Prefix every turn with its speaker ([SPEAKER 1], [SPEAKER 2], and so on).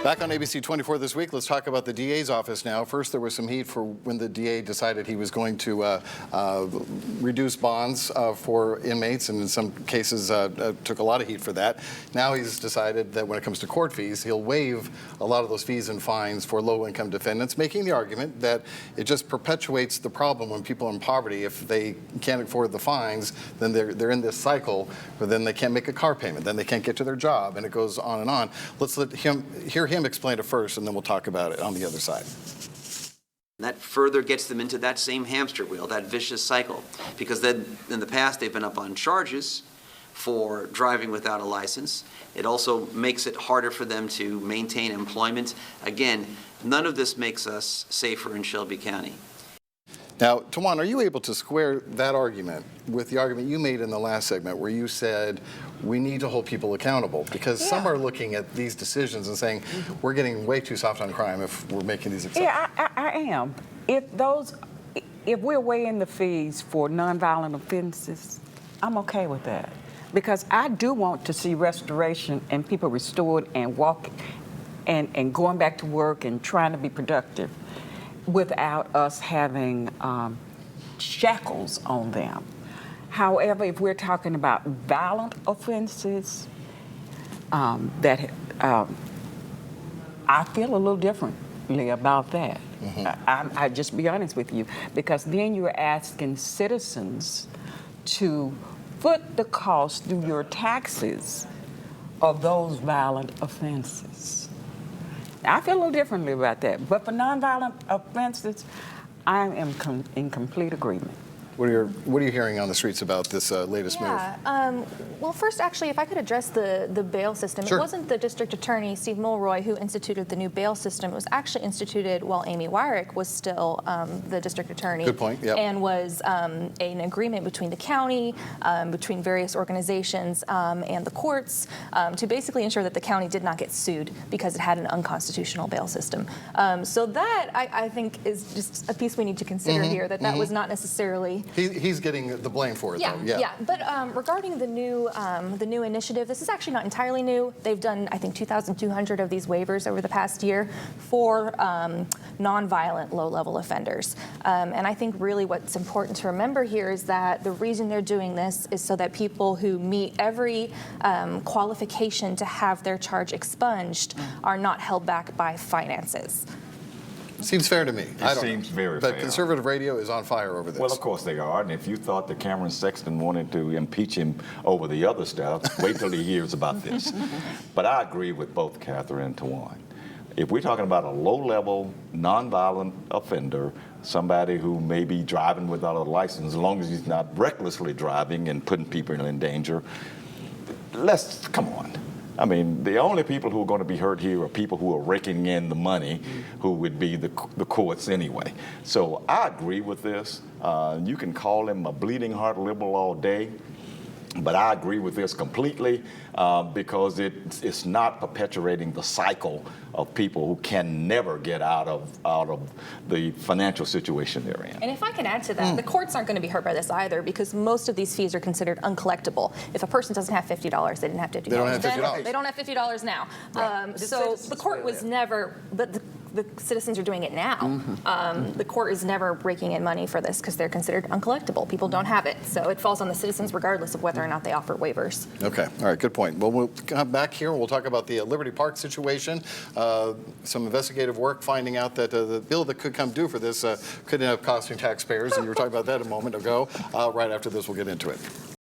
[SPEAKER 1] Back on ABC24 this week, let's talk about the DA's office now. First, there was some heat for when the DA decided he was going to reduce bonds for inmates, and in some cases took a lot of heat for that. Now he's decided that when it comes to court fees, he'll waive a lot of those fees and fines for low-income defendants, making the argument that it just perpetuates the problem when people are in poverty. If they can't afford the fines, then they're in this cycle, but then they can't make a car payment, then they can't get to their job, and it goes on and on. Let's let him hear him explain it first, and then we'll talk about it on the other side.
[SPEAKER 2] That further gets them into that same hamster wheel, that vicious cycle, because then in the past they've been up on charges for driving without a license. It also makes it harder for them to maintain employment. Again, none of this makes us safer in Shelby County.
[SPEAKER 1] Now, Tawan, are you able to square that argument with the argument you made in the last segment where you said we need to hold people accountable? Because some are looking at these decisions and saying we're getting way too soft on crime if we're making these exceptions.
[SPEAKER 3] Yeah, I am. If we're weighing the fees for nonviolent offenses, I'm okay with that. Because I do want to see restoration and people restored and walking and going back to work and trying to be productive without us having shackles on them. However, if we're talking about violent offenses, I feel a little differently about that. I just be honest with you, because then you're asking citizens to foot the cost through your taxes of those violent offenses. I feel a little differently about that. But for nonviolent offenses, I am in complete agreement.
[SPEAKER 1] What are you hearing on the streets about this latest move?
[SPEAKER 4] Well, first, actually, if I could address the bail system.
[SPEAKER 1] Sure.
[SPEAKER 4] It wasn't the district attorney, Steve Mulroy, who instituted the new bail system. It was actually instituted while Amy Wyrick was still the district attorney.
[SPEAKER 1] Good point, yep.
[SPEAKER 4] And was an agreement between the county, between various organizations, and the courts to basically ensure that the county did not get sued because it had an unconstitutional bail system. So that, I think, is just a piece we need to consider here, that was not necessarily...
[SPEAKER 1] He's getting the blame for it, though.
[SPEAKER 4] Yeah. But regarding the new initiative, this is actually not entirely new. They've done, I think, 2,200 of these waivers over the past year for nonviolent low-level offenders. And I think really what's important to remember here is that the reason they're doing this is so that people who meet every qualification to have their charge expunged are not held back by finances.
[SPEAKER 1] Seems fair to me.
[SPEAKER 5] It seems very fair.
[SPEAKER 1] But conservative radio is on fire over this.
[SPEAKER 5] Well, of course they are. And if you thought that Cameron Sexton wanted to impeach him over the other stuff, wait till he hears about this. But I agree with both Catherine and Tawan. If we're talking about a low-level, nonviolent offender, somebody who may be driving without a license, as long as he's not recklessly driving and putting people in danger, come on. I mean, the only people who are going to be hurt here are people who are raking in the money, who would be the courts anyway. So I agree with this. You can call him a bleeding heart liberal all day, but I agree with this completely because it's not perpetuating the cycle of people who can never get out of the financial situation they're in.
[SPEAKER 4] And if I can add to that, the courts aren't going to be hurt by this either, because most of these fees are considered uncollectible. If a person doesn't have $50, they didn't have $50.
[SPEAKER 1] They don't have $50.
[SPEAKER 4] They don't have $50 now.
[SPEAKER 1] Right.
[SPEAKER 4] So the court was never, but the citizens are doing it now. The court is never breaking in money for this because they're considered uncollectible. People don't have it. So it falls on the citizens regardless of whether or not they offer waivers.
[SPEAKER 1] Okay. All right. Good point. Well, we'll come back here and we'll talk about the Liberty Park situation. Some investigative work finding out that the bill that could come due for this could end up costing taxpayers. And you were talking about that a moment ago. Right after this, we'll get into it.